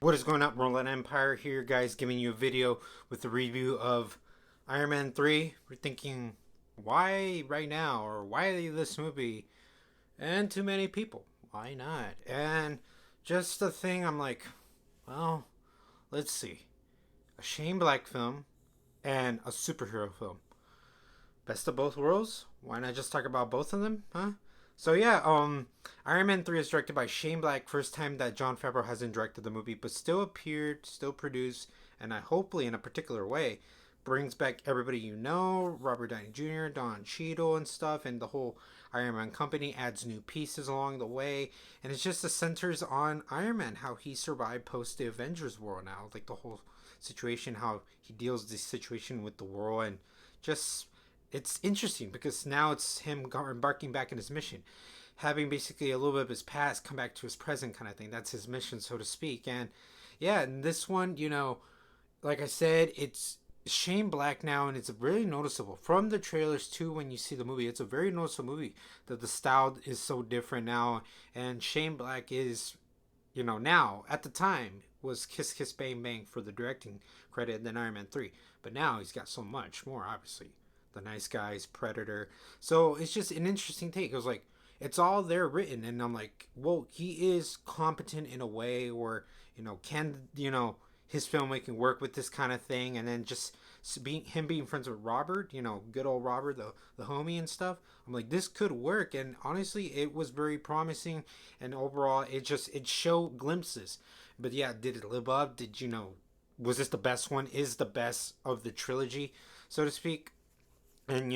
What is going up, Roland Empire here, guys, giving you a video with the review of Iron Man 3. We're thinking, why right now? Or why this movie? And too many people. Why not? And just the thing, I'm like, well, let's see. A Shane Black film and a superhero film. Best of both worlds? Why not just talk about both of them, huh? So yeah, Iron Man 3 is directed by Shane Black. First time that Jon Favreau hasn't directed the movie, but still appeared, still produced, and I hopefully in a particular way brings back everybody you know, Robert Downey Jr., Don Cheadle and stuff, and the whole Iron Man company adds new pieces along the way, and it's just the centers on Iron Man, how he survived post the Avengers war now, like the whole situation, how he deals with this situation with the world, and just it's interesting because now it's him embarking back in his mission, having basically a little bit of his past come back to his present kind of thing. That's his mission, so to speak. And yeah, in this one, like I said, it's Shane Black now, and it's really noticeable from the trailers too. When you see the movie, it's a very noticeable movie that the style is so different now, and Shane Black is, now at the time was Kiss Kiss Bang Bang for the directing credit than Iron Man 3, but now he's got so much more, obviously. The Nice Guys, Predator. So it's just an interesting take. It was like, it's all there written, and I'm like, well, he is competent in a way where, can, his filmmaking work with this kind of thing, and then just being friends with Robert, good old Robert, the homie and stuff. I'm like, this could work, and honestly, it was very promising, and overall, it showed glimpses. But yeah, did it live up? Did was this the best one? Is the best of the trilogy, so to speak? And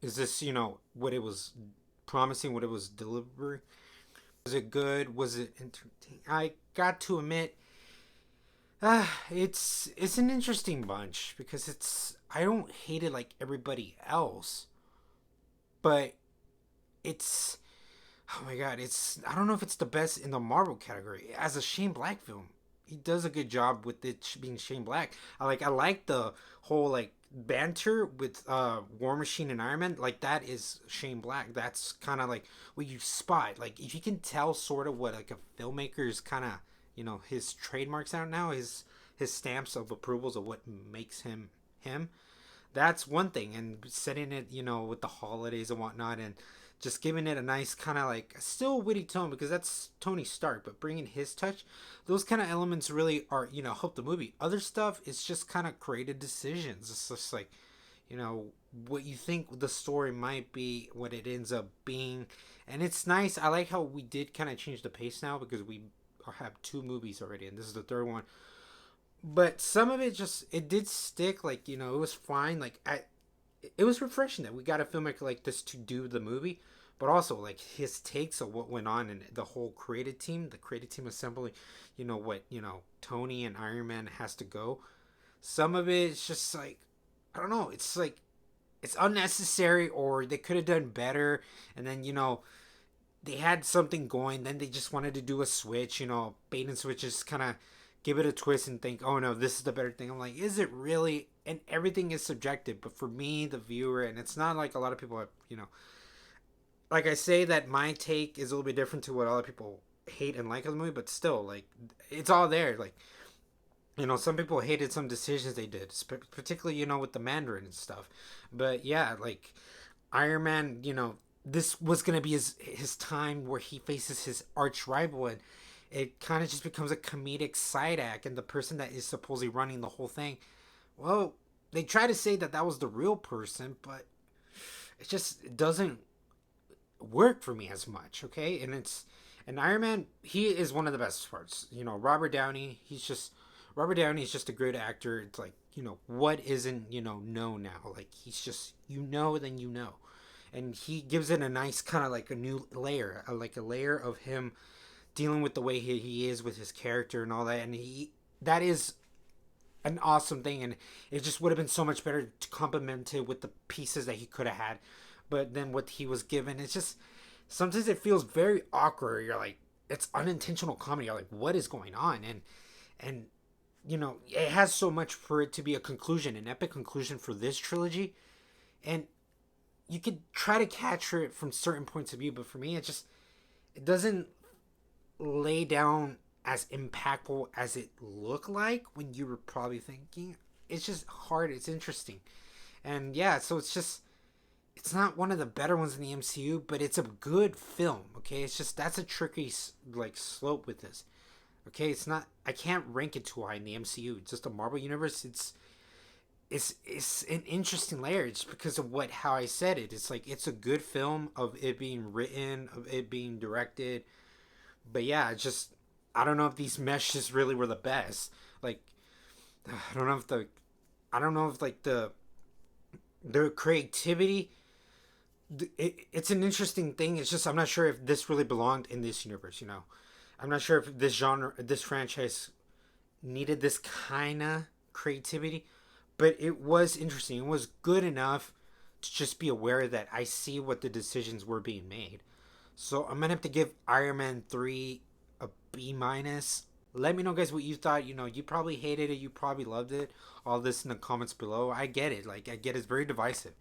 is this what it was promising, what it was delivering? Was it good? Was it entertaining? I got to admit, it's an interesting bunch because I don't hate it like everybody else, but it's, oh my god, I don't know if it's the best in the Marvel category as a Shane Black film. He does a good job with it being Shane Black. I like the whole like banter with War Machine and Iron Man. Like that is Shane Black. That's kind of like what you spot. Like if you can tell sort of what like a filmmaker's kind of his trademarks out now, his stamps of approvals of what makes him him. That's one thing, and setting it with the holidays and whatnot, and just giving it a nice kind of like still witty tone because that's Tony Stark, but bringing his touch, those kind of elements really are help the movie. Other stuff is just kind of creative decisions. It's just like what you think the story might be, what it ends up being, and it's nice. I like how we did kind of change the pace now because we have two movies already, and this is the third one. But some of it just it did stick. Like it was fine. It was refreshing that we got a filmmaker like this to do the movie, but also like his takes of what went on and the whole the creative team assembly, what Tony and Iron Man has to go. Some of it is just like I don't know. It's like it's unnecessary, or they could have done better. And then they had something going, then they just wanted to do a switch. Bait and switch, just kind of give it a twist and think, oh no, this is the better thing. I'm like, is it really? And everything is subjective, but for me, the viewer, and it's not like a lot of people have, like I say that my take is a little bit different to what other people hate and like of the movie, but still, like, it's all there. Like, some people hated some decisions they did, particularly, with the Mandarin and stuff. But yeah, like, Iron Man, this was going to be his time where he faces his arch rival, and it kind of just becomes a comedic side act, and the person that is supposedly running the whole thing, well, they try to say that was the real person, but it doesn't work for me as much, okay? And Iron Man, he is one of the best parts. Robert Downey is just a great actor. It's like, what isn't, known now? Like he's just then and he gives it a nice kind of like a new layer, like a layer of him dealing with the way he is with his character and all that, and that is an awesome thing, and it just would have been so much better to complement it with the pieces that he could have had. But then what he was given, it's just sometimes it feels very awkward. You're like, it's unintentional comedy. You're like, what is going on? And it has so much for it to be a conclusion, an epic conclusion for this trilogy, and you could try to capture it from certain points of view, but for me, it doesn't lay down as impactful as it looked like when you were probably thinking. It's just hard. It's interesting. And yeah, so it's not one of the better ones in the MCU, but it's a good film. Okay, it's just that's a tricky like slope with this. Okay, it's not. I can't rank it too high in the MCU. It's just the Marvel universe. It's an interesting layer just because of what how I said it. It's like it's a good film of it being written, of it being directed. But yeah, it's just I don't know if these meshes really were the best. Like I don't know if the I don't know if like the creativity it's an interesting thing. It's just I'm not sure if this really belonged in this universe. I'm not sure if this genre, this franchise needed this kind of creativity, but it was interesting. It was good enough to just be aware that I see what the decisions were being made. So I'm gonna have to give Iron Man 3 a B minus. Let me know, guys, what you thought. You probably hated it, you probably loved it. All this in the comments below. I get it. Like I get it's very divisive.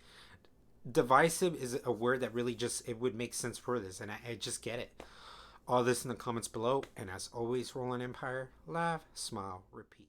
Divisive is a word that really just it would make sense for this, and I just get it. All this in the comments below. And as always, Roland Empire, laugh, smile, repeat.